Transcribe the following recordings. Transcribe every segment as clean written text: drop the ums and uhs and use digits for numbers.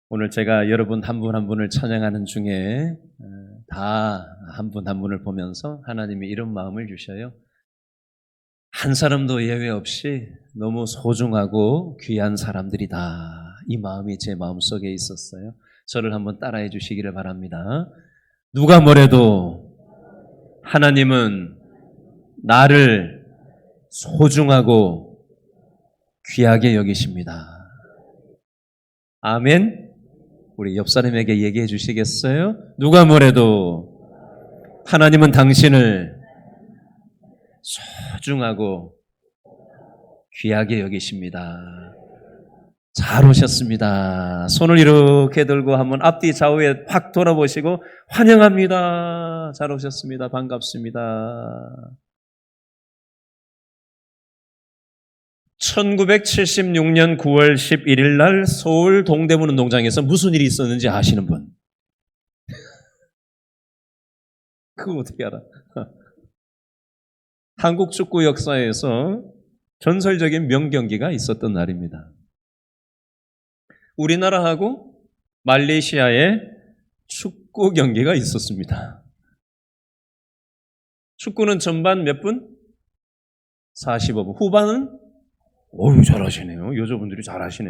오늘 제가 여러분 한 분 한 분을 찬양하는 중에 다 한 분 한 분을 보면서 하나님이 이런 마음을 주셔요. 한 사람도 예외 없이 너무 소중하고 귀한 사람들이다. 이 마음이 제 마음속에 있었어요. 저를 한번 따라해 주시기를 바랍니다. 누가 뭐래도 하나님은 나를 소중하고 귀하게 여기십니다. 아멘. 우리 옆 사람에게 얘기해 주시겠어요? 누가 뭐래도 하나님은 당신을 소중하고 귀하게 여기십니다. 잘 오셨습니다. 손을 이렇게 들고 한번 앞뒤 좌우에 확 돌아보시고 환영합니다. 잘 오셨습니다. 반갑습니다. 1976년 9월 11일 날 서울 동대문 운동장에서 무슨 일이 있었는지 아시는 분? 그거 어떻게 알아? 한국 축구 역사에서 전설적인 명경기가 있었던 날입니다. 우리나라하고 말레이시아의 축구 경기가 있었습니다. 축구는 전반 몇 분? 45분. 후반은? 어휴, 잘하시네요. 여자분들이 잘하시네.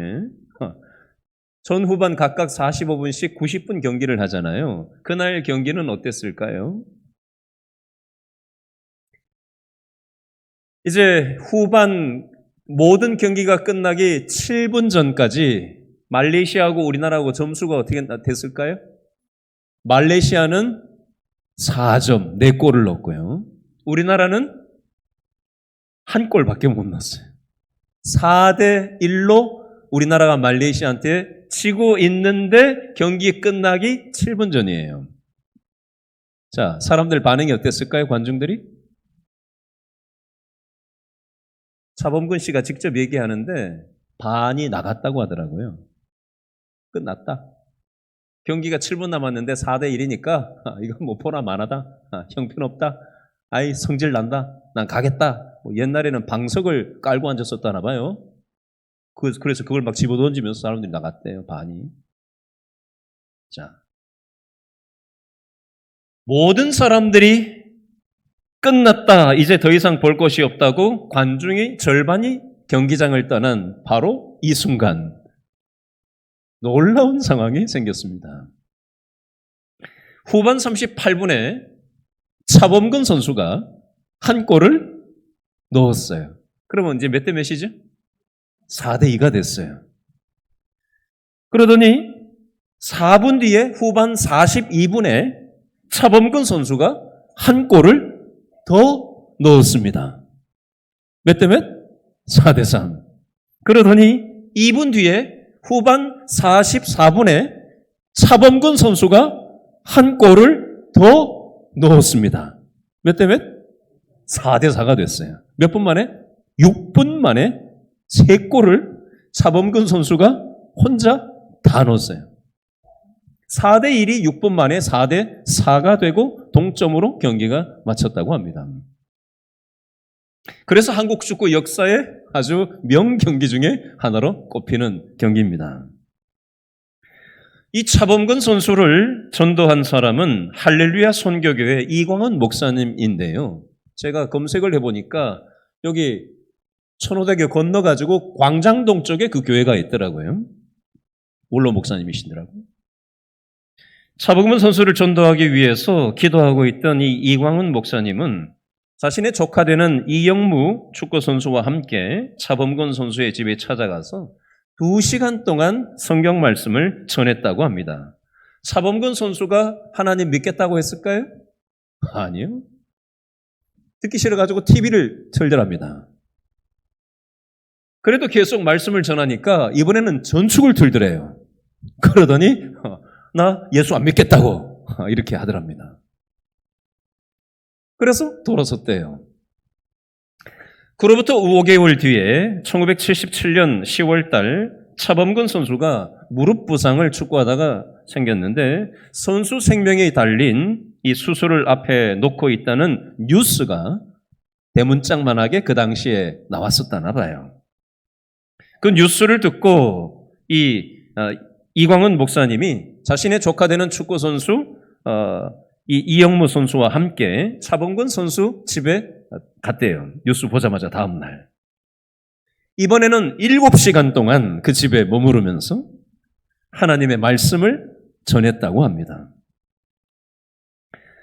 전 후반 각각 45분씩 90분 경기를 하잖아요. 그날 경기는 어땠을까요? 이제 후반 모든 경기가 끝나기 7분 전까지 말레이시아하고 우리나라하고 점수가 어떻게 됐을까요? 말레이시아는 4점, 4골을 넣었고요. 우리나라는 1골밖에 못 넣었어요. 4대1로 우리나라가 말레이시아한테 지고 있는데 경기 끝나기 7분 전이에요. 자, 사람들 반응이 어땠을까요? 관중들이? 차범근 씨가 직접 얘기하는데 반이 나갔다고 하더라고요. 끝났다. 경기가 7분 남았는데 4대1이니까 이건 뭐 보나 마나다. 형편없다. 아이 성질 난다. 난 가겠다. 뭐 옛날에는 방석을 깔고 앉았었다나 봐요. 그래서 그걸 막 집어던지면서 사람들이 나갔대요. 반이. 자, 모든 사람들이 끝났다. 이제 더 이상 볼 것이 없다고 관중의 절반이 경기장을 떠난 바로 이 순간 놀라운 상황이 생겼습니다. 후반 38분에 차범근 선수가 한 골을 넣었어요. 그러면 이제 몇 대 몇이죠? 4대2가 됐어요. 그러더니 4분 뒤에 후반 42분에 차범근 선수가 한 골을 더 넣었습니다. 몇 대 몇? 4대3. 그러더니 2분 뒤에 후반 44분에 차범근 선수가 한 골을 더 넣었습니다. 몇 대 몇? 4대4가 됐어요. 몇 분 만에? 6분 만에 3골을 차범근 선수가 혼자 다 넣었어요. 4대1이 6분 만에 4대4가 되고 동점으로 경기가 마쳤다고 합니다. 그래서 한국 축구 역사의 아주 명경기 중에 하나로 꼽히는 경기입니다. 이 차범근 선수를 전도한 사람은 할렐루야 선교교회 이광원 목사님인데요. 제가 검색을 해보니까 여기 천호대교 건너가지고 광장동 쪽에 그 교회가 있더라고요. 원로 목사님이시더라고요. 차범근 선수를 전도하기 위해서 기도하고 있던 이 이광훈 목사님은 자신의 조카되는 이영무 축구 선수와 함께 차범근 선수의 집에 찾아가서 2시간 동안 성경 말씀을 전했다고 합니다. 차범근 선수가 하나님 믿겠다고 했을까요? 아니요. 듣기 싫어가지고 TV를 틀더랍니다. 그래도 계속 말씀을 전하니까 이번에는 전축을 틀더래요. 그러더니 나 예수 안 믿겠다고 이렇게 하더랍니다. 그래서 돌아섰대요. 그로부터 5개월 뒤에 1977년 10월 달 차범근 선수가 무릎 부상을 축구하다가 생겼는데 선수 생명이 달린 이 수술을 앞에 놓고 있다는 뉴스가 대문짝만하게 그 당시에 나왔었다나 봐요. 그 뉴스를 듣고 이 이광훈 목사님이 자신의 조카 되는 축구 선수 이영무 선수와 함께 차범근 선수 집에 갔대요. 뉴스 보자마자 다음 날. 이번에는 7시간 동안 그 집에 머무르면서 하나님의 말씀을 전했다고 합니다.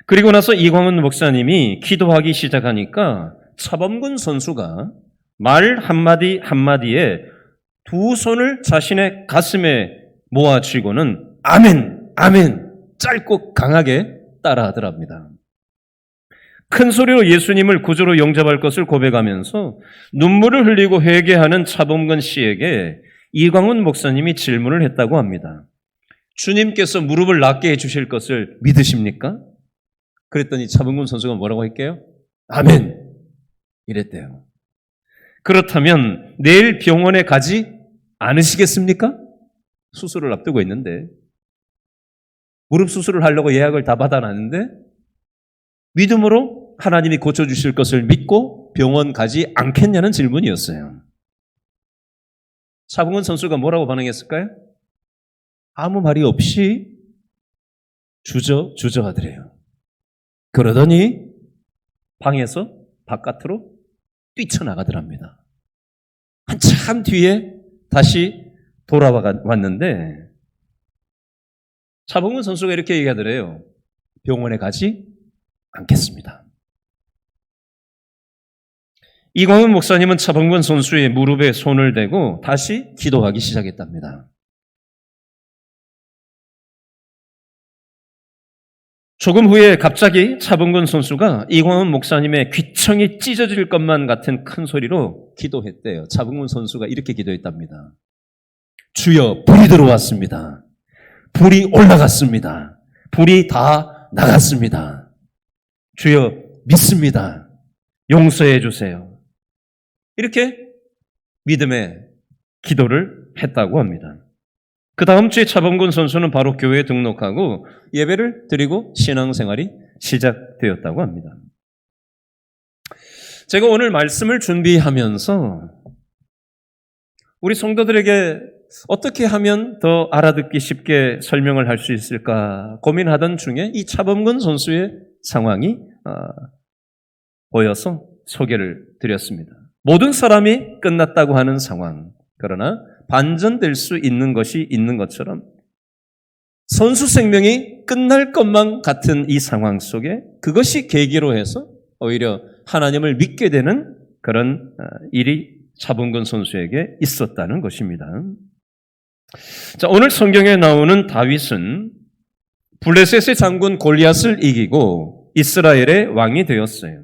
그리고 나서 이광훈 목사님이 기도하기 시작하니까 차범근 선수가 말 한마디 한마디에 두 손을 자신의 가슴에 모아쥐고는 아멘, 아멘 짧고 강하게 따라하더랍니다. 큰 소리로 예수님을 구주로 영접할 것을 고백하면서 눈물을 흘리고 회개하는 차범근 씨에게 이광훈 목사님이 질문을 했다고 합니다. 주님께서 무릎을 낫게 해주실 것을 믿으십니까? 그랬더니 차범근 선수가 뭐라고 할게요? 아멘! 이랬대요. 그렇다면 내일 병원에 가지 않으시겠습니까? 수술을 앞두고 있는데 무릎 수술을 하려고 예약을 다 받아놨는데 믿음으로 하나님이 고쳐주실 것을 믿고 병원 가지 않겠냐는 질문이었어요. 차범근 선수가 뭐라고 반응했을까요? 아무 말이 없이 주저하더래요. 그러더니 방에서 바깥으로 뛰쳐나가더랍니다. 한참 뒤에 다시 돌아왔는데 차범근 선수가 이렇게 얘기하더래요. 병원에 가지 않겠습니다. 이광훈 목사님은 차범근 선수의 무릎에 손을 대고 다시 기도하기 시작했답니다. 조금 후에 갑자기 차범근 선수가 이광훈 목사님의 귀청이 찢어질 것만 같은 큰 소리로 기도했대요. 차범근 선수가 이렇게 기도했답니다. 주여, 불이 들어왔습니다. 불이 올라갔습니다. 불이 다 나갔습니다. 주여, 믿습니다. 용서해 주세요. 이렇게 믿음의 기도를 했다고 합니다. 그 다음 주에 차범근 선수는 바로 교회에 등록하고 예배를 드리고 신앙생활이 시작되었다고 합니다. 제가 오늘 말씀을 준비하면서 우리 성도들에게 어떻게 하면 더 알아듣기 쉽게 설명을 할 수 있을까 고민하던 중에 이 차범근 선수의 상황이 보여서 소개를 드렸습니다. 모든 사람이 끝났다고 하는 상황, 그러나 반전될 수 있는 것이 있는 것처럼 선수 생명이 끝날 것만 같은 이 상황 속에 그것이 계기로 해서 오히려 하나님을 믿게 되는 그런 일이 차범근 선수에게 있었다는 것입니다. 자, 오늘 성경에 나오는 다윗은 블레셋의 장군 골리앗을 이기고 이스라엘의 왕이 되었어요.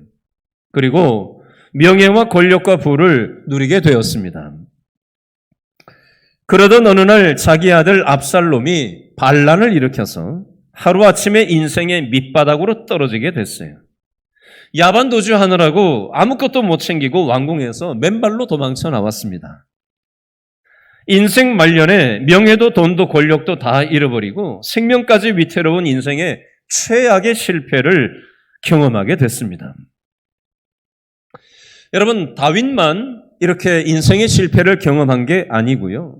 그리고 명예와 권력과 부를 누리게 되었습니다. 그러던 어느 날 자기 아들 압살롬이 반란을 일으켜서 하루아침에 인생의 밑바닥으로 떨어지게 됐어요. 야반도주하느라고 아무것도 못 챙기고 왕궁에서 맨발로 도망쳐 나왔습니다. 인생 말년에 명예도 돈도 권력도 다 잃어버리고 생명까지 위태로운 인생의 최악의 실패를 경험하게 됐습니다. 여러분, 다윗만 이렇게 인생의 실패를 경험한 게 아니고요.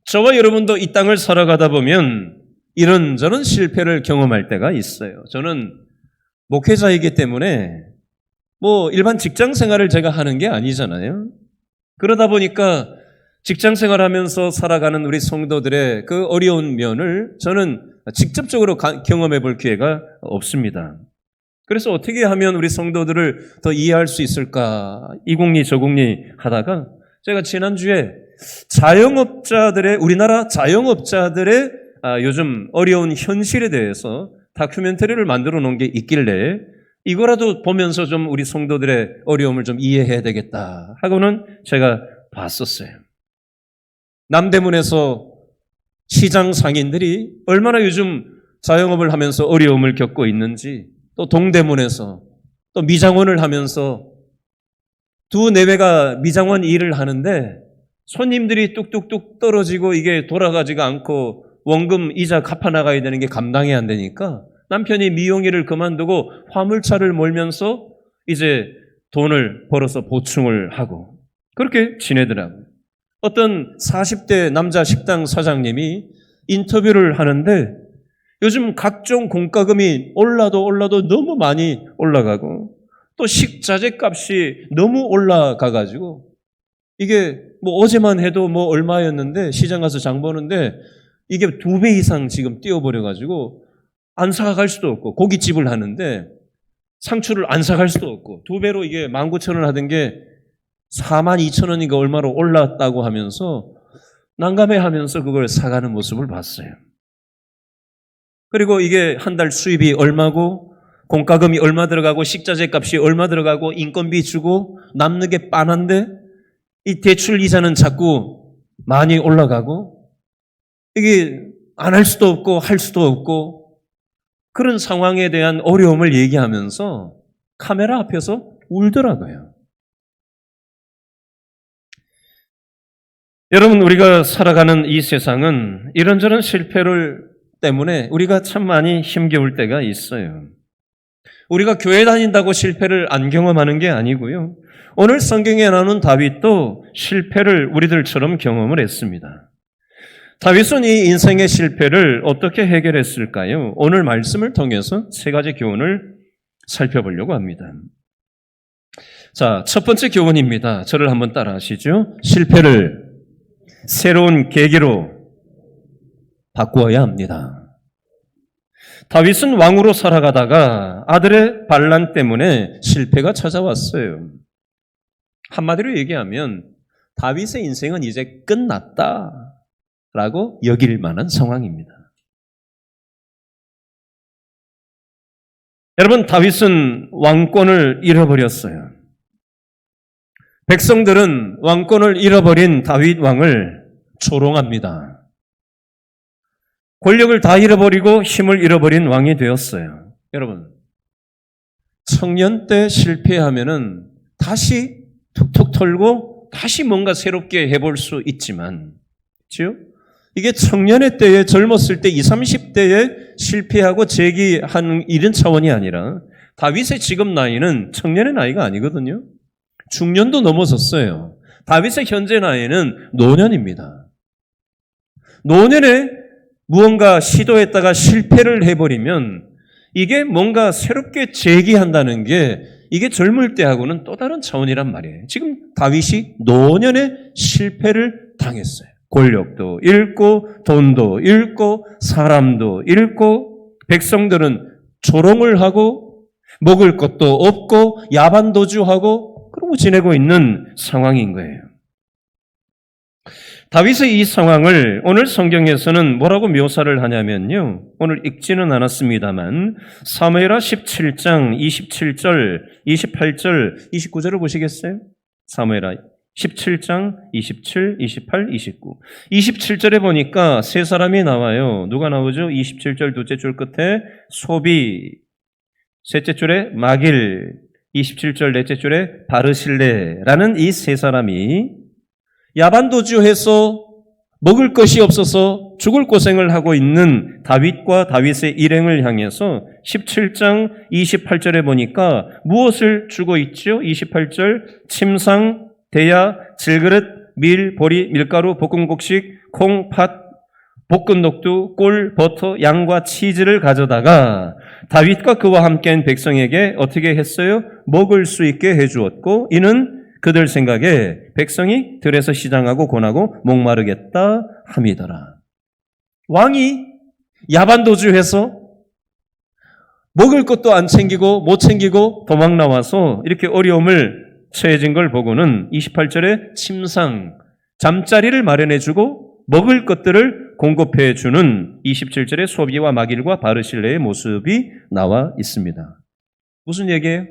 저와 여러분도 이 땅을 살아가다 보면 이런저런 실패를 경험할 때가 있어요. 저는 목회자이기 때문에 일반 직장 생활을 제가 하는 게 아니잖아요. 그러다 보니까 직장 생활하면서 살아가는 우리 성도들의 그 어려운 면을 저는 직접적으로 경험해 볼 기회가 없습니다. 그래서 어떻게 하면 우리 성도들을 더 이해할 수 있을까 이공리 저공리 하다가 제가 지난주에 우리나라 자영업자들의 요즘 어려운 현실에 대해서 다큐멘터리를 만들어 놓은 게 있길래 이거라도 보면서 좀 우리 성도들의 어려움을 좀 이해해야 되겠다 하고는 제가 봤었어요. 남대문에서 시장 상인들이 얼마나 요즘 자영업을 하면서 어려움을 겪고 있는지, 또 동대문에서 또 미장원을 하면서 두 내외가 미장원 일을 하는데 손님들이 뚝뚝뚝 떨어지고 이게 돌아가지가 않고 원금 이자 갚아나가야 되는 게 감당이 안 되니까 남편이 미용일을 그만두고 화물차를 몰면서 이제 돈을 벌어서 보충을 하고 그렇게 지내더라고요. 어떤 40대 남자 식당 사장님이 인터뷰를 하는데 요즘 각종 공과금이 올라도 너무 많이 올라가고 또 식자재 값이 너무 올라가가지고 이게 뭐 어제만 해도 뭐 얼마였는데 시장 가서 장 보는데 이게 2배 이상 지금 뛰어버려가지고 안 사갈 수도 없고 고깃집을 하는데 상추를 안 사갈 수도 없고 2배로 이게 19,000원 하던 게 42,000원인가 얼마로 올랐다고 하면서 난감해하면서 그걸 사가는 모습을 봤어요. 그리고 이게 한 달 수입이 얼마고 공과금이 얼마 들어가고 식자재 값이 얼마 들어가고 인건비 주고 남는 게 빤한데 이 대출 이자는 자꾸 많이 올라가고 이게 안 할 수도 없고 할 수도 없고 그런 상황에 대한 어려움을 얘기하면서 카메라 앞에서 울더라고요. 여러분, 우리가 살아가는 이 세상은 이런저런 실패를 때문에 우리가 참 많이 힘겨울 때가 있어요. 우리가 교회 다닌다고 실패를 안 경험하는 게 아니고요. 오늘 성경에 나오는 다윗도 실패를 우리들처럼 경험을 했습니다. 다윗은 이 인생의 실패를 어떻게 해결했을까요? 오늘 말씀을 통해서 3가지 교훈을 살펴보려고 합니다. 자, 첫 번째 교훈입니다. 저를 한번 따라 하시죠. 실패를 새로운 계기로 바꾸어야 합니다. 다윗은 왕으로 살아가다가 아들의 반란 때문에 실패가 찾아왔어요. 한마디로 얘기하면 다윗의 인생은 이제 끝났다라고 여길 만한 상황입니다. 여러분, 다윗은 왕권을 잃어버렸어요. 백성들은 왕권을 잃어버린 다윗 왕을 조롱합니다. 권력을 다 잃어버리고 힘을 잃어버린 왕이 되었어요. 여러분, 청년 때 실패하면은 다시 툭툭 털고 다시 뭔가 새롭게 해볼 수 있지만, 그렇죠? 이게 청년의 때에 젊었을 때 20, 30대에 실패하고 재기하는 이런 차원이 아니라 다윗의 지금 나이는 청년의 나이가 아니거든요. 중년도 넘어섰어요. 다윗의 현재 나이는 노년입니다. 노년에 무언가 시도했다가 실패를 해버리면 이게 뭔가 새롭게 재기한다는 게 이게 젊을 때하고는 또 다른 차원이란 말이에요. 지금 다윗이 노년에 실패를 당했어요. 권력도 잃고 돈도 잃고 사람도 잃고 백성들은 조롱을 하고 먹을 것도 없고 야반도주하고 그러고 지내고 있는 상황인 거예요. 다윗의 이 상황을 오늘 성경에서는 뭐라고 묘사를 하냐면요. 오늘 읽지는 않았습니다만 사무엘하 17장 27절, 28절, 29절을 보시겠어요? 사무엘하 17장 27, 28, 29. 27절에 보니까 세 사람이 나와요. 누가 나오죠? 27절 둘째 줄 끝에 소비, 셋째 줄에 마길, 27절 넷째 줄에 바르실레라는 이 세 사람이 야반도주해서 먹을 것이 없어서 죽을 고생을 하고 있는 다윗과 다윗의 일행을 향해서 17장 28절에 보니까 무엇을 주고 있죠? 28절 침상, 대야, 질그릇, 밀, 보리, 밀가루, 볶음곡식, 콩, 팥, 볶은 녹두, 꿀, 버터, 양과 치즈를 가져다가 다윗과 그와 함께한 백성에게 어떻게 했어요? 먹을 수 있게 해주었고 이는 그들 생각에 백성이 들에서 시장하고 고나고 목마르겠다 함이더라. 왕이 야반도주해서 먹을 것도 안 챙기고 못 챙기고 도망 나와서 이렇게 어려움을 처해진 걸 보고는 28절에 침상, 잠자리를 마련해주고 먹을 것들을 공급해주는 27절에 소비와 마길과 바르실레의 모습이 나와 있습니다. 무슨 얘기예요?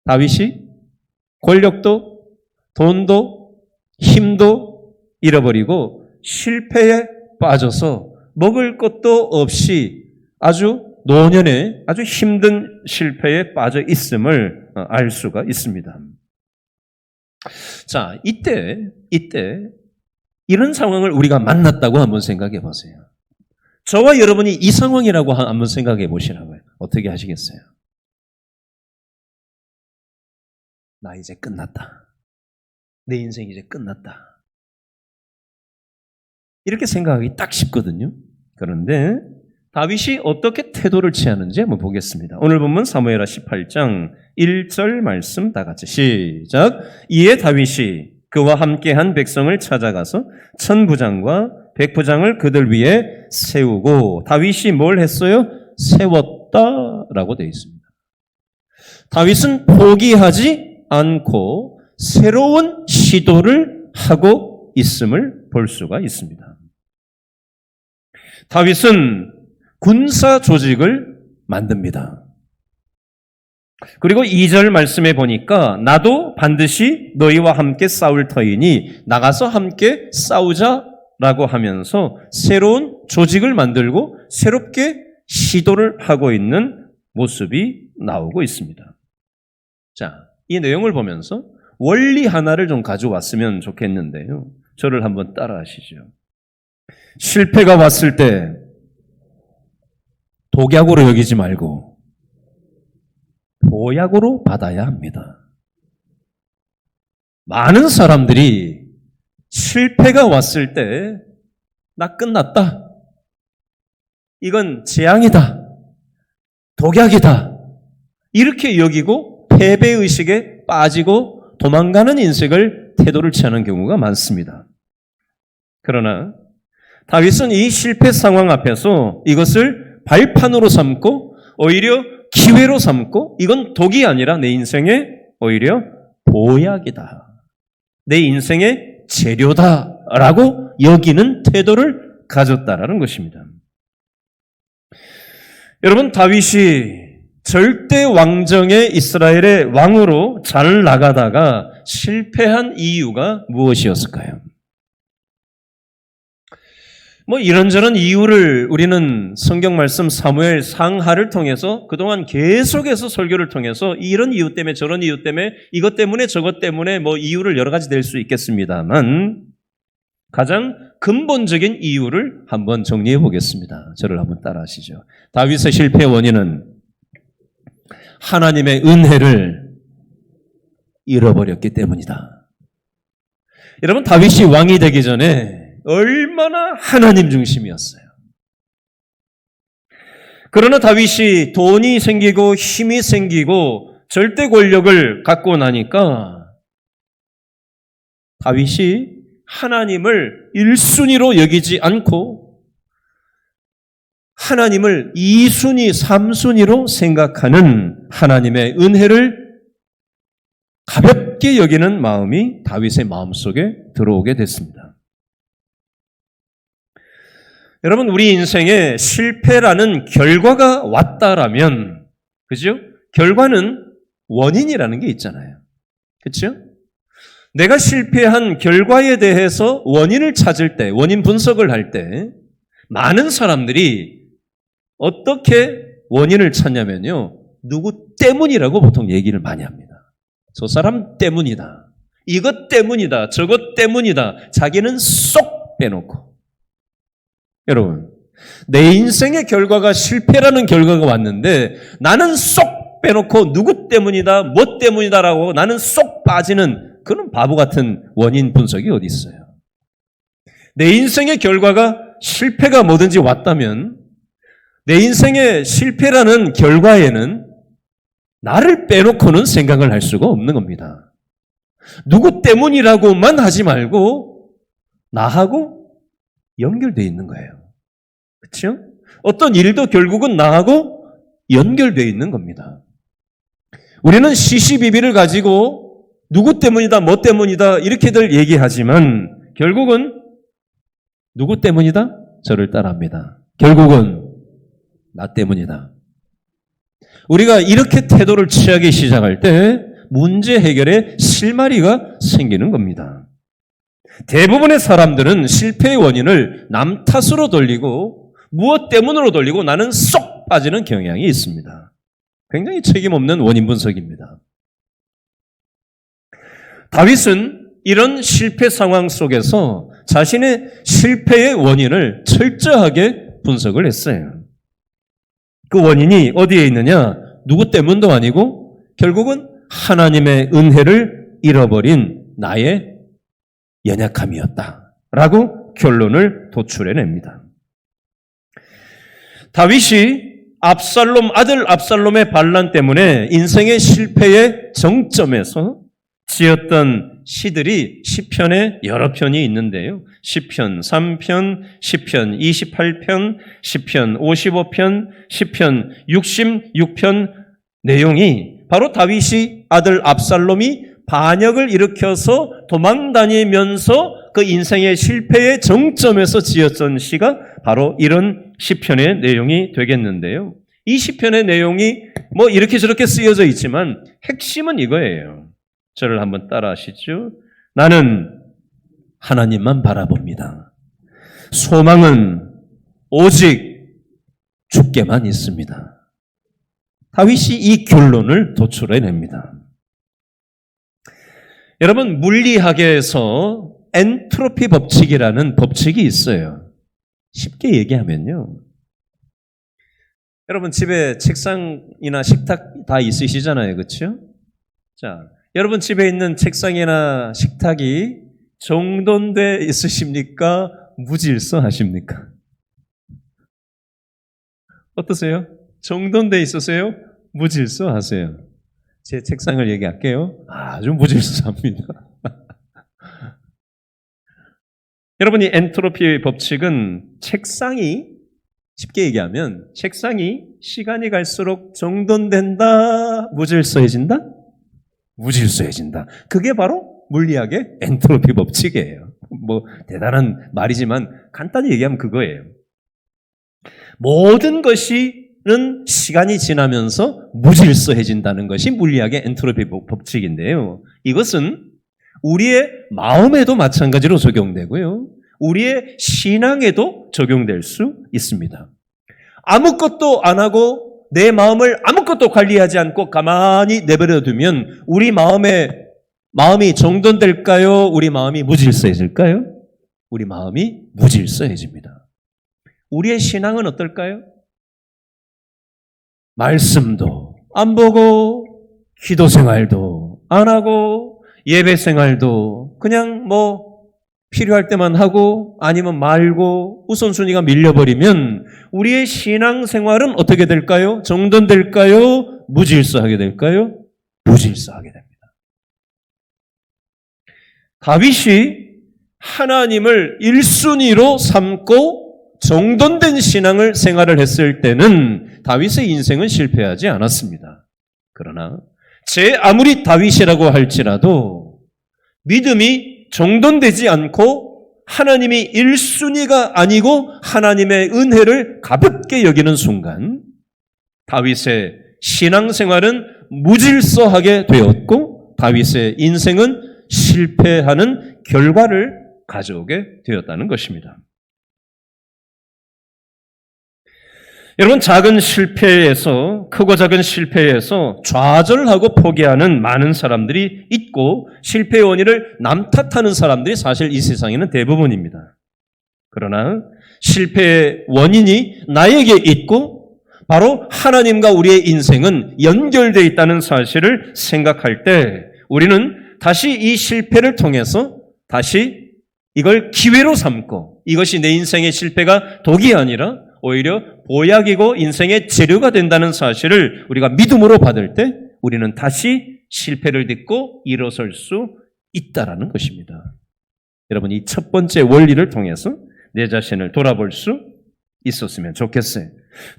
다윗이 권력도 돈도 힘도 잃어버리고 실패에 빠져서 먹을 것도 없이 아주 노년에 아주 힘든 실패에 빠져 있음을 알 수가 있습니다. 자, 이때 이런 상황을 우리가 만났다고 한번 생각해 보세요. 저와 여러분이 이 상황이라고 한번 생각해 보시라고요. 어떻게 하시겠어요? 나 이제 끝났다. 내 인생 이제 끝났다. 이렇게 생각하기 딱 쉽거든요. 그런데 다윗이 어떻게 태도를 취하는지 한번 보겠습니다. 오늘 본문 사무엘하 18장 1절 말씀 다 같이 시작. 이에 다윗이 그와 함께한 백성을 찾아가서 천부장과 백부장을 그들 위에 세우고 다윗이 뭘 했어요? 세웠다라고 되어 있습니다. 다윗은 포기하지 않고 새로운 시도를 하고 있음을 볼 수가 있습니다. 다윗은 군사 조직을 만듭니다. 그리고 2절 말씀에 보니까 나도 반드시 너희와 함께 싸울 터이니 나가서 함께 싸우자라고 하면서 새로운 조직을 만들고 새롭게 시도를 하고 있는 모습이 나오고 있습니다. 자, 이 내용을 보면서 원리 하나를 좀 가져왔으면 좋겠는데요. 저를 한번 따라하시죠. 실패가 왔을 때 독약으로 여기지 말고 보약으로 받아야 합니다. 많은 사람들이 실패가 왔을 때 나 끝났다. 이건 재앙이다. 독약이다. 이렇게 여기고 패배의식에 빠지고 도망가는 인생을 태도를 취하는 경우가 많습니다. 그러나 다윗은 이 실패 상황 앞에서 이것을 발판으로 삼고 오히려 기회로 삼고 이건 독이 아니라 내 인생의 오히려 보약이다. 내 인생의 재료다라고 여기는 태도를 가졌다라는 것입니다. 여러분, 다윗이 절대 왕정의 이스라엘의 왕으로 잘 나가다가 실패한 이유가 무엇이었을까요? 이런저런 이유를 우리는 성경 말씀 사무엘 상하를 통해서 그동안 계속해서 설교를 통해서 이런 이유 때문에 저런 이유 때문에 이것 때문에 저것 때문에 이유를 여러 가지 될 수 있겠습니다만 가장 근본적인 이유를 한번 정리해 보겠습니다. 저를 한번 따라하시죠. 다윗의 실패 원인은 하나님의 은혜를 잃어버렸기 때문이다. 여러분, 다윗이 왕이 되기 전에 얼마나 하나님 중심이었어요. 그러나 다윗이 돈이 생기고 힘이 생기고 절대 권력을 갖고 나니까 다윗이 하나님을 1순위로 여기지 않고 하나님을 2순위, 3순위로 생각하는 하나님의 은혜를 가볍게 여기는 마음이 다윗의 마음속에 들어오게 됐습니다. 여러분, 우리 인생에 실패라는 결과가 왔다라면, 그죠? 결과는 원인이라는 게 있잖아요. 그렇죠? 내가 실패한 결과에 대해서 원인을 찾을 때, 원인 분석을 할 때 많은 사람들이 어떻게 원인을 찾냐면요. 누구 때문이라고 보통 얘기를 많이 합니다. 저 사람 때문이다. 이것 때문이다. 저것 때문이다. 자기는 쏙 빼놓고. 여러분, 내 인생의 결과가 실패라는 결과가 왔는데 나는 쏙 빼놓고 누구 때문이다, 뭐 때문이다라고 나는 쏙 빠지는 그런 바보 같은 원인 분석이 어디 있어요? 내 인생의 결과가 실패가 뭐든지 왔다면 내 인생의 실패라는 결과에는 나를 빼놓고는 생각을 할 수가 없는 겁니다. 누구 때문이라고만 하지 말고 나하고 연결되어 있는 거예요. 그렇죠? 어떤 일도 결국은 나하고 연결되어 있는 겁니다. 우리는 시시비비를 가지고 누구 때문이다, 뭐 때문이다 이렇게들 얘기하지만 결국은 누구 때문이다? 저를 따라합니다. 결국은 나 때문이다. 우리가 이렇게 태도를 취하기 시작할 때 문제 해결에 실마리가 생기는 겁니다. 대부분의 사람들은 실패의 원인을 남 탓으로 돌리고 무엇 때문으로 돌리고 나는 쏙 빠지는 경향이 있습니다. 굉장히 책임없는 원인 분석입니다. 다윗은 이런 실패 상황 속에서 자신의 실패의 원인을 철저하게 분석을 했어요. 그 원인이 어디에 있느냐? 누구 때문도 아니고 결국은 하나님의 은혜를 잃어버린 나의 연약함이었다라고 결론을 도출해냅니다. 다윗이 아들 압살롬의 반란 때문에 인생의 실패의 정점에서 지었던 시들이 시편에 여러 편이 있는데요. 시편 3편, 시편 28편, 시편 55편, 시편 66편 내용이 바로 다윗이 아들 압살롬이 반역을 일으켜서 도망다니면서 그 인생의 실패의 정점에서 지었던 시가 바로 이런 시편의 내용이 되겠는데요. 이 시편의 내용이 뭐 이렇게 저렇게 쓰여져 있지만 핵심은 이거예요. 저를 한번 따라 하시죠. 나는 하나님만 바라봅니다. 소망은 오직 주께만 있습니다. 다윗이 이 결론을 도출해냅니다. 여러분, 물리학에서 엔트로피 법칙이라는 법칙이 있어요. 쉽게 얘기하면요. 여러분 집에 책상이나 식탁 다 있으시잖아요. 그렇죠? 자, 여러분 집에 있는 책상이나 식탁이 정돈돼 있으십니까? 무질서하십니까? 어떠세요? 정돈돼 있으세요? 무질서하세요? 제 책상을 얘기할게요. 아주 무질서합니다. 여러분이 엔트로피 법칙은 책상이 쉽게 얘기하면 책상이 시간이 갈수록 정돈된다, 무질서해진다? 무질서해진다. 그게 바로 물리학의 엔트로피 법칙이에요. 뭐 대단한 말이지만 간단히 얘기하면 그거예요. 모든 것이는 시간이 지나면서 무질서해진다는 것이 물리학의 엔트로피 법칙인데요. 이것은 우리의 마음에도 마찬가지로 적용되고요. 우리의 신앙에도 적용될 수 있습니다. 아무것도 안 하고 내 마음을 아무것도 관리하지 않고 가만히 내버려 두면 우리 마음이 정돈될까요? 우리 마음이 무질서해질까요? 우리 마음이 무질서해집니다. 우리의 신앙은 어떨까요? 말씀도 안 보고 기도 생활도 안 하고 예배 생활도 그냥 뭐 필요할 때만 하고 아니면 말고 우선순위가 밀려버리면 우리의 신앙생활은 어떻게 될까요? 정돈될까요? 무질서하게 될까요? 무질서하게 됩니다. 다윗이 하나님을 1순위로 삼고 정돈된 신앙을 생활을 했을 때는 다윗의 인생은 실패하지 않았습니다. 그러나 아무리 다윗이라고 할지라도 믿음이 정돈되지 않고 하나님이 1순위가 아니고 하나님의 은혜를 가볍게 여기는 순간 다윗의 신앙생활은 무질서하게 되었고 다윗의 인생은 실패하는 결과를 가져오게 되었다는 것입니다. 여러분, 작은 실패에서, 크고 작은 실패에서 좌절하고 포기하는 많은 사람들이 있고 실패의 원인을 남 탓하는 사람들이 사실 이 세상에는 대부분입니다. 그러나 실패의 원인이 나에게 있고 바로 하나님과 우리의 인생은 연결되어 있다는 사실을 생각할 때 우리는 다시 이 실패를 통해서 다시 이걸 기회로 삼고 이것이 내 인생의 실패가 독이 아니라 오히려 보약이고 인생의 재료가 된다는 사실을 우리가 믿음으로 받을 때 우리는 다시 실패를 딛고 일어설 수 있다라는 것입니다. 여러분, 이 첫 번째 원리를 통해서 내 자신을 돌아볼 수 있었으면 좋겠어요.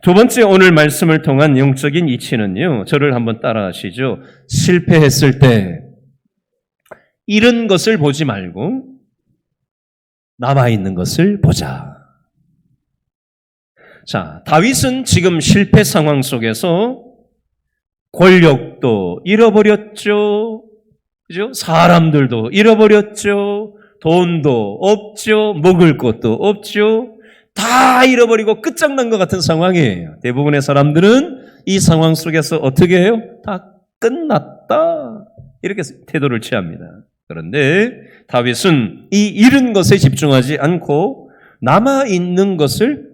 두 번째 오늘 말씀을 통한 영적인 이치는요. 저를 한번 따라 하시죠. 실패했을 때 잃은 것을 보지 말고 남아있는 것을 보자. 자, 다윗은 지금 실패 상황 속에서 권력도 잃어버렸죠. 그죠? 사람들도 잃어버렸죠. 돈도 없죠. 먹을 것도 없죠. 다 잃어버리고 끝장난 것 같은 상황이에요. 대부분의 사람들은 이 상황 속에서 어떻게 해요? 다 끝났다. 이렇게 태도를 취합니다. 그런데 다윗은 이 잃은 것에 집중하지 않고 남아있는 것을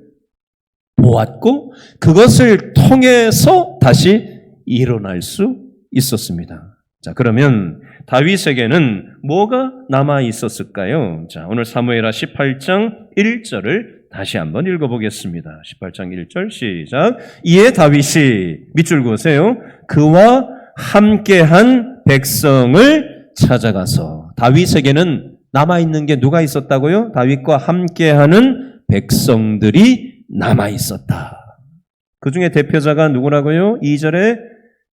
보았고 그것을 통해서 다시 일어날 수 있었습니다. 자, 그러면 다윗에게는 뭐가 남아 있었을까요? 자, 오늘 사무엘하 18장 1절을 다시 한번 읽어보겠습니다. 18장 1절 시작. 이에 다윗이 밑줄 그으세요. 그와 함께한 백성을 찾아가서. 다윗에게는 남아있는 게 누가 있었다고요? 다윗과 함께하는 백성들이 남아있었다. 그 중에 대표자가 누구라고요? 2절에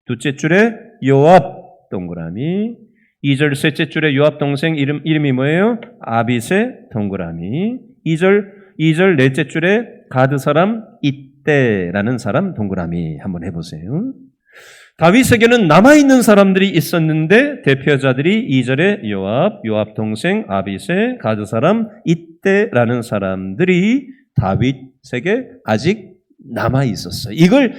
둘째 줄에 요압 동그라미, 2절 셋째 줄에 요압 동생 이름이 뭐예요? 아빗의 동그라미, 2절 넷째 줄에 가드 사람 이때라는 사람 동그라미 한번 해보세요. 다윗에게는 남아있는 사람들이 있었는데 대표자들이 2절에 요압 동생 아빗의 가드 사람 이때라는 사람들이 다윗에게 아직 남아있었어요.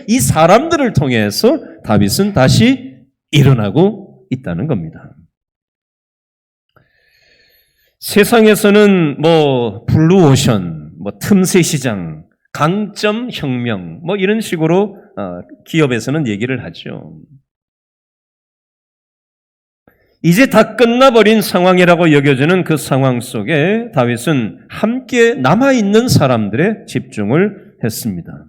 이 사람들을 통해서 다윗은 다시 일어나고 있다는 겁니다. 세상에서는 블루오션, 틈새 시장, 강점 혁명, 이런 식으로 기업에서는 얘기를 하죠. 이제 다 끝나버린 상황이라고 여겨지는 그 상황 속에 다윗은 함께 남아있는 사람들에 집중을 했습니다.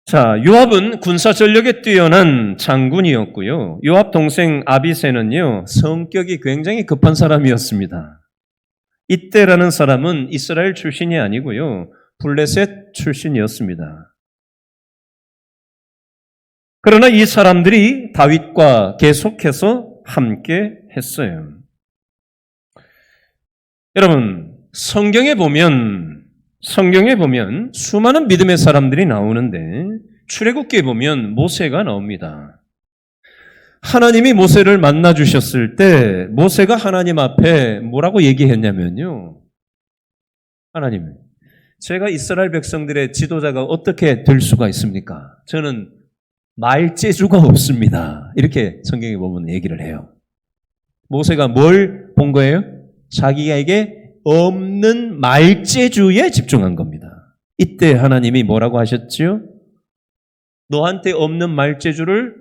자, 요압은 군사 전력에 뛰어난 장군이었고요. 요압 동생 아비새는요, 성격이 굉장히 급한 사람이었습니다. 이때라는 사람은 이스라엘 출신이 아니고요, 블레셋 출신이었습니다. 그러나 이 사람들이 다윗과 계속해서 함께 했어요. 여러분, 성경에 보면 수많은 믿음의 사람들이 나오는데 출애굽기에 보면 모세가 나옵니다. 하나님이 모세를 만나 주셨을 때 모세가 하나님 앞에 뭐라고 얘기했냐면요. 하나님, 제가 이스라엘 백성들의 지도자가 어떻게 될 수가 있습니까? 저는 말재주가 없습니다. 이렇게 성경에 보면 얘기를 해요. 모세가 뭘 본 거예요? 자기에게 없는 말재주에 집중한 겁니다. 이때 하나님이 뭐라고 하셨지요? 너한테 없는 말재주를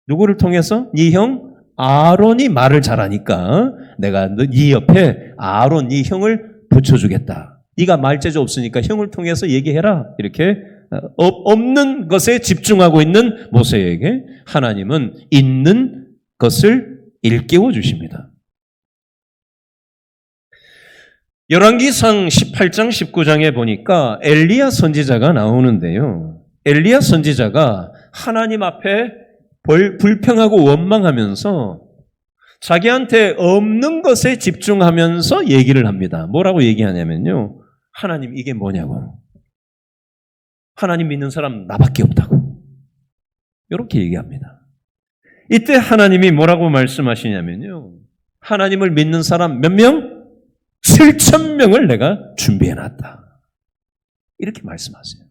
누구를 통해서? 네 형 아론이 말을 잘하니까 내가 네 옆에 아론 네 형을 붙여주겠다. 네가 말재주 없으니까 형을 통해서 얘기해라. 이렇게 없는 것에 집중하고 있는 모세에게 하나님은 있는 것을 일깨워 주십니다. 열왕기상 18장 19장에 보니까 엘리야 선지자가 나오는데요. 엘리야 선지자가 하나님 앞에 불평하고 원망하면서 자기한테 없는 것에 집중하면서 얘기를 합니다. 뭐라고 얘기하냐면요. 하나님 이게 뭐냐고. 하나님 믿는 사람 나밖에 없다고. 이렇게 얘기합니다. 이때 하나님이 뭐라고 말씀하시냐면요. 하나님을 믿는 사람 몇 명? 7,000명을 내가 준비해놨다. 이렇게 말씀하세요.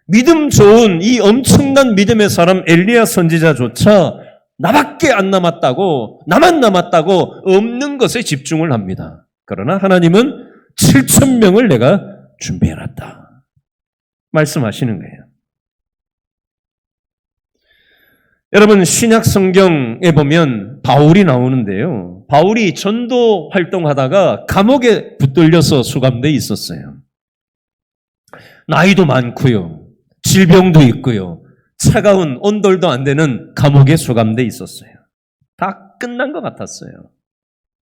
믿음 좋은 이 엄청난 믿음의 사람 엘리야 선지자조차 나밖에 안 남았다고, 나만 남았다고 없는 것에 집중을 합니다. 그러나 하나님은 7,000명을 내가 준비해놨다. 말씀하시는 거예요. 여러분, 신약 성경에 보면 바울이 나오는데요. 바울이 전도 활동하다가 감옥에 붙들려서 수감돼 있었어요. 나이도 많고요. 질병도 있고요. 차가운 온돌도 안 되는 감옥에 수감돼 있었어요. 다 끝난 것 같았어요.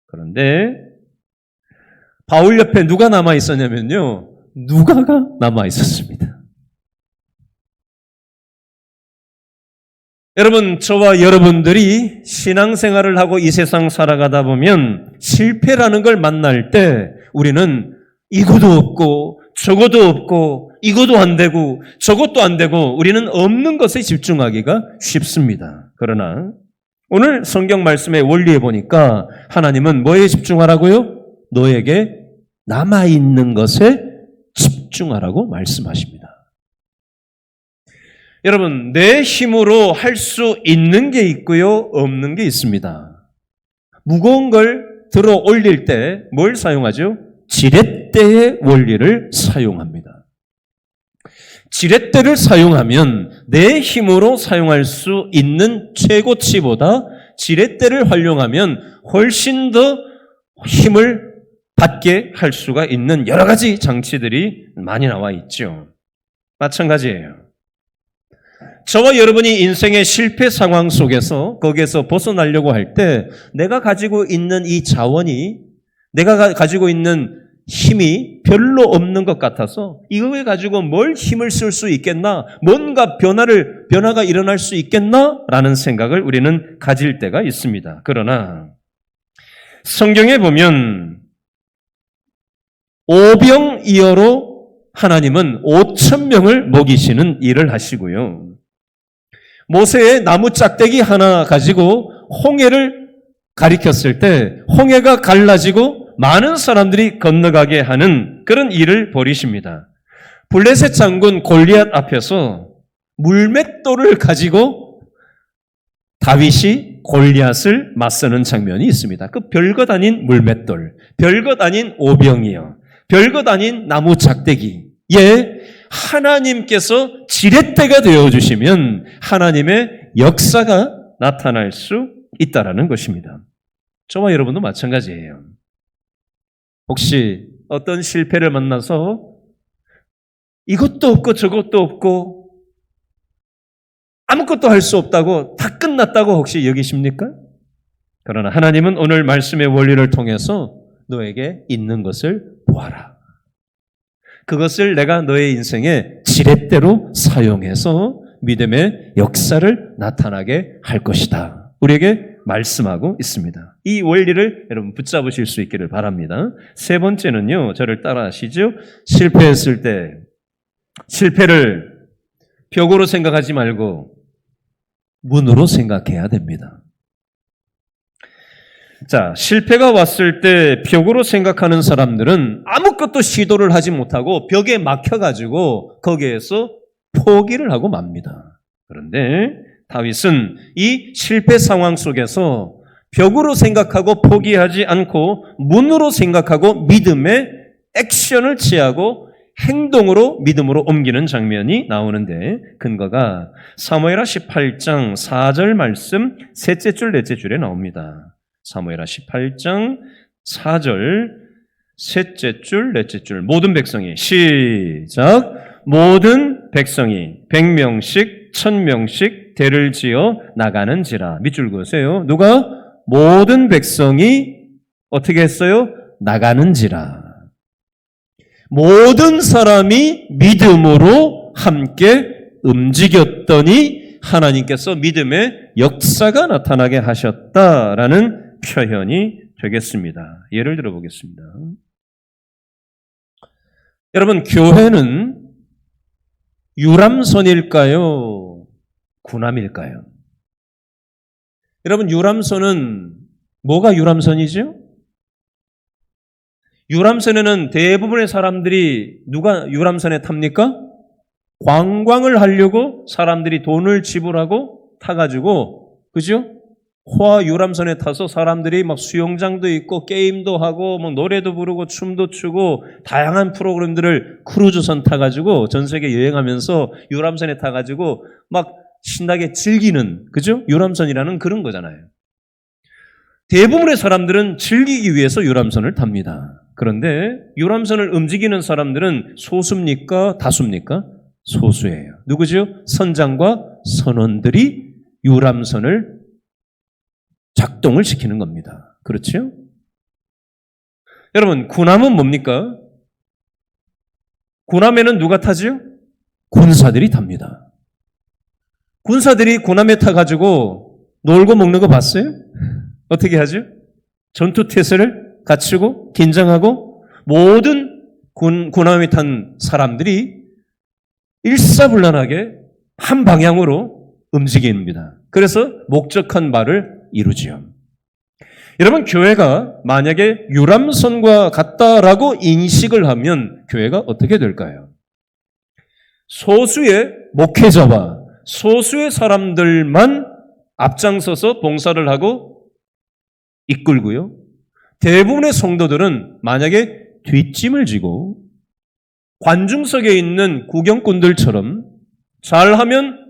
그런데 바울 옆에 누가 남아 있었냐면요. 누가가 남아 있었습니다. 여러분, 저와 여러분들이 신앙생활을 하고 이 세상 살아가다 보면 실패라는 걸 만날 때 우리는 이것도 없고 저것도 없고 이것도 안 되고 저것도 안 되고 우리는 없는 것에 집중하기가 쉽습니다. 그러나 오늘 성경 말씀의 원리에 보니까 하나님은 뭐에 집중하라고요? 너에게 남아있는 것에 집중하라고 말씀하십니다. 여러분, 내 힘으로 할 수 있는 게 있고요, 없는 게 있습니다. 무거운 걸 들어 올릴 때 뭘 사용하죠? 지렛대의 원리를 사용합니다. 지렛대를 사용하면 내 힘으로 사용할 수 있는 최고치보다 지렛대를 활용하면 훨씬 더 힘을 받게 할 수가 있는 여러 가지 장치들이 많이 나와 있죠. 마찬가지예요. 저와 여러분이 인생의 실패 상황 속에서 거기에서 벗어나려고 할 때 내가 가지고 있는 이 자원이 내가 가지고 있는 힘이 별로 없는 것 같아서 이거에 가지고 뭘 힘을 쓸 수 있겠나? 뭔가 변화가 일어날 수 있겠나? 라는 생각을 우리는 가질 때가 있습니다. 그러나 성경에 보면 오병이어로 하나님은 5,000명을 먹이시는 일을 하시고요. 모세의 나무 짝대기 하나 가지고 홍해를 가리켰을 때 홍해가 갈라지고 많은 사람들이 건너가게 하는 그런 일을 벌이십니다. 블레셋 장군 골리앗 앞에서 물맷돌을 가지고 다윗이 골리앗을 맞서는 장면이 있습니다. 그 별것 아닌 물맷돌, 별것 아닌 오병이어, 별것 아닌 나무 짝대기. 하나님께서 지렛대가 되어주시면 하나님의 역사가 나타날 수 있다라는 것입니다. 저와 여러분도 마찬가지예요. 혹시 어떤 실패를 만나서 이것도 없고 저것도 없고 아무것도 할 수 없다고 다 끝났다고 혹시 여기십니까? 그러나 하나님은 오늘 말씀의 원리를 통해서 너에게 있는 것을 보아라. 그것을 내가 너의 인생에 지렛대로 사용해서 믿음의 역사를 나타나게 할 것이다. 우리에게 말씀하고 있습니다. 이 원리를 여러분 붙잡으실 수 있기를 바랍니다. 세 번째는요, 저를 따라 하시죠. 실패했을 때 실패를 벽으로 생각하지 말고 문으로 생각해야 됩니다. 자, 실패가 왔을 때 벽으로 생각하는 사람들은 아무것도 시도를 하지 못하고 벽에 막혀가지고 거기에서 포기를 하고 맙니다. 그런데 다윗은 이 실패 상황 속에서 벽으로 생각하고 포기하지 않고 문으로 생각하고 믿음의 액션을 취하고 행동으로 믿음으로 옮기는 장면이 나오는데 근거가 사무엘하 18장 4절 말씀 셋째 줄 넷째 줄에 나옵니다. 사무엘하 18장 4절 셋째 줄 넷째 줄 모든 백성이 시작 모든 백성이 100명씩 1000명씩 대를 지어 나가는지라. 밑줄 그으세요. 누가? 모든 백성이 어떻게 했어요? 나가는지라. 모든 사람이 믿음으로 함께 움직였더니 하나님께서 믿음의 역사가 나타나게 하셨다라는 표현이 되겠습니다. 예를 들어 보겠습니다. 여러분, 교회는 유람선일까요? 군함일까요? 여러분, 유람선은 뭐가 유람선이죠? 유람선에는 대부분의 사람들이 누가 유람선에 탑니까? 관광을 하려고 사람들이 돈을 지불하고 타가지고, 그죠? 호화 유람선에 타서 사람들이 막 수영장도 있고 게임도 하고 뭐 노래도 부르고 춤도 추고 다양한 프로그램들을 크루즈선 타가지고 전 세계 여행하면서 유람선에 타가지고 막 신나게 즐기는, 그죠? 유람선이라는 그런 거잖아요. 대부분의 사람들은 즐기기 위해서 유람선을 탑니다. 그런데 유람선을 움직이는 사람들은 소수입니까? 다수입니까? 소수예요. 누구죠? 선장과 선원들이 유람선을 작동을 시키는 겁니다. 그렇죠? 여러분, 군함은 뭡니까? 군함에는 누가 타죠? 군사들이 탑니다. 군사들이 군함에 타가지고 놀고 먹는 거 봤어요? 어떻게 하죠? 전투태세를 갖추고 긴장하고 모든 군함에 탄 사람들이 일사불란하게 한 방향으로 움직입니다. 그래서 목적한 바를 이루지요. 여러분, 교회가 만약에 유람선과 같다라고 인식을 하면 교회가 어떻게 될까요? 소수의 목회자와 소수의 사람들만 앞장서서 봉사를 하고 이끌고요. 대부분의 성도들은 만약에 뒷짐을 지고 관중석에 있는 구경꾼들처럼 잘하면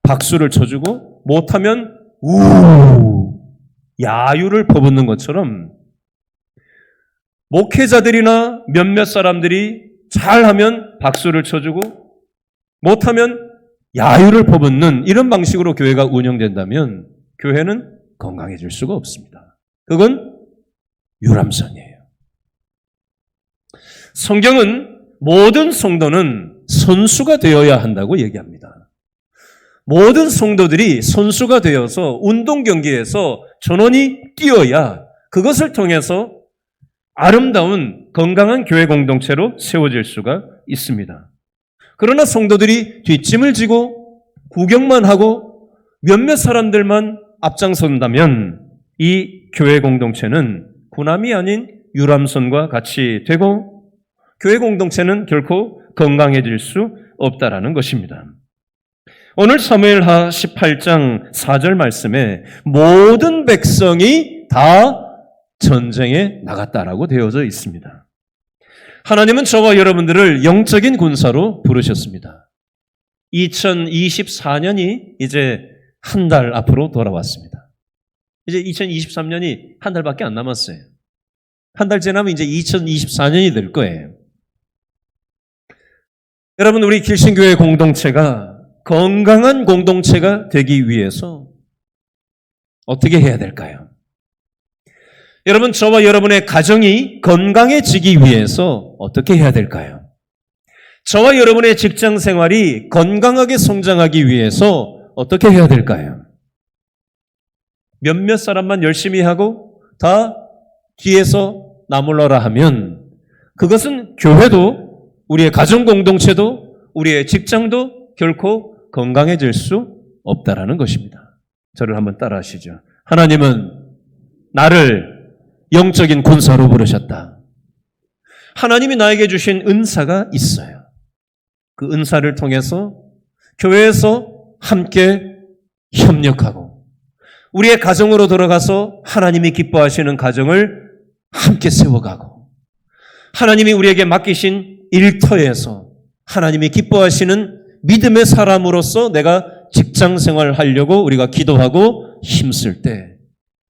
박수를 쳐주고 못하면 우 야유를 퍼붓는 것처럼 목회자들이나 몇몇 사람들이 잘하면 박수를 쳐주고 못하면 야유를 퍼붓는 이런 방식으로 교회가 운영된다면 교회는 건강해질 수가 없습니다. 그건 유람선이에요. 성경은 모든 성도는 선수가 되어야 한다고 얘기합니다. 모든 성도들이 선수가 되어서 운동 경기에서 전원이 뛰어야 그것을 통해서 아름다운 건강한 교회 공동체로 세워질 수가 있습니다. 그러나 성도들이 뒷짐을 지고 구경만 하고 몇몇 사람들만 앞장선다면 이 교회 공동체는 군함이 아닌 유람선과 같이 되고 교회 공동체는 결코 건강해질 수 없다라는 것입니다. 오늘 사무엘하 18장 4절 말씀에 모든 백성이 다 전쟁에 나갔다라고 되어져 있습니다. 하나님은 저와 여러분들을 영적인 군사로 부르셨습니다. 2024년이 이제 한 달 앞으로 돌아왔습니다. 이제 2023년이 한 달밖에 안 남았어요. 한 달 지나면 이제 2024년이 될 거예요. 여러분, 우리 길신교회 공동체가 건강한 공동체가 되기 위해서 어떻게 해야 될까요? 여러분, 저와 여러분의 가정이 건강해지기 위해서 어떻게 해야 될까요? 저와 여러분의 직장 생활이 건강하게 성장하기 위해서 어떻게 해야 될까요? 몇몇 사람만 열심히 하고 다 뒤에서 나몰라라 하면 그것은 교회도 우리의 가정 공동체도 우리의 직장도 결코 건강해질 수 없다라는 것입니다. 저를 한번 따라 하시죠. 하나님은 나를 영적인 군사로 부르셨다. 하나님이 나에게 주신 은사가 있어요. 그 은사를 통해서 교회에서 함께 협력하고 우리의 가정으로 들어가서 하나님이 기뻐하시는 가정을 함께 세워가고 하나님이 우리에게 맡기신 일터에서 하나님이 기뻐하시는 믿음의 사람으로서 내가 직장 생활을 하려고 우리가 기도하고 힘쓸 때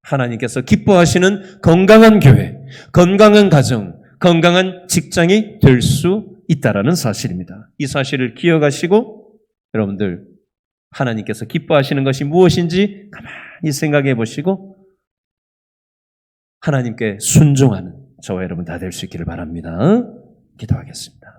하나님께서 기뻐하시는 건강한 교회, 건강한 가정, 건강한 직장이 될 수 있다라는 사실입니다. 이 사실을 기억하시고 여러분들 하나님께서 기뻐하시는 것이 무엇인지 가만히 생각해 보시고 하나님께 순종하는 저와 여러분 다 될 수 있기를 바랍니다. 기도하겠습니다.